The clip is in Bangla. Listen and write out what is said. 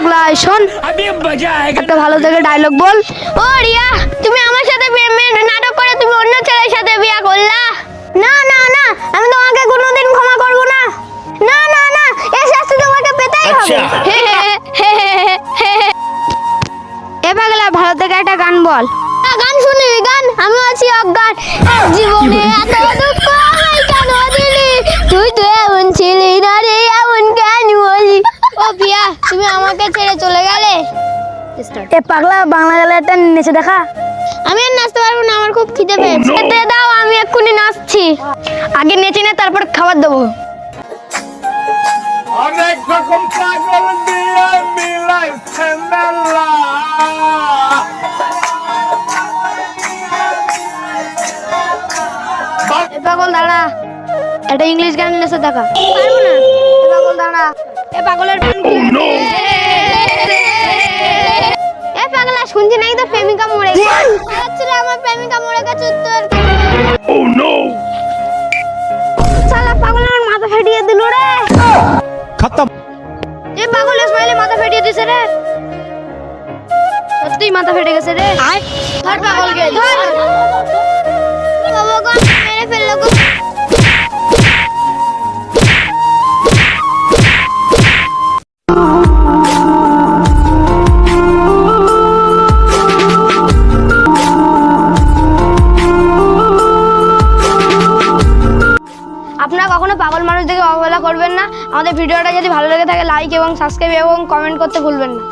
পাগলা শোন, একটা ভালো থেকে ডায়লগ বল। ও রিয়া, তুমি আমার সাথে প্রেমের নাটক করে তুমি অন্য ছেলের সাথে বিয়ে করলা। না না না, আমি তোমাকে কোনোদিন ক্ষমা করব না। না না না, এই শাস্তি তোমাকে পেতেই হবে। এ পাগলা ভালো থেকে একটা গান বল। গান শুনবি? গান? আমি আছি অজ্ঞান। জীবনে এত দুঃখ আমায় কেন দিলি, তুই তো এমন ছিলি না রে, এমন কেন বলি। ও পিয়া, তুমি আমাকে ছেড়ে চলে গেলে। এ পাগলা বাংলা গালে একটা নেচে দেখা। আমি আর নাচতে পারবো না, আমার খুব খিদে পেয়েছে। খেতে দাও, আমি এক্ষুনি নাচছি। আগে নেচে নে, তারপর খাবার দেবো। অনেক রকম পাগল দিয়ে মিলাইছে মেলা। এ পাগল দাঁড়া, একটা ইংলিশ গান নেচে দেখা। পারবো না। এ পাগল দাঁড়া, এ পাগলের গান এ পাগলা, শুনছি নাকি তোর প্রেমিকা মরে গেছে। আসলে আমার প্রেমিকা মরে গেছে তোর। Oh no! শালা পাগল আমার মাথা ফাটিয়ে দিল রে। খতম। এ পাগল ইসমাইলে মাথা ফাটিয়ে দিছে রে, সত্যিই মাথা ফেটে গেছে রে। ধর পাগলকে ধর। বাবা গো, মেরে ফেললো গো। আপনারা কখনো পাগল মানুষ দেখে অবহেলা করবেন না। আমাদের ভিডিওটা যদি ভালো লেগে থাকে লাইক এবং সাবস্ক্রাইব এবং কমেন্ট করতে ভুলবেন না।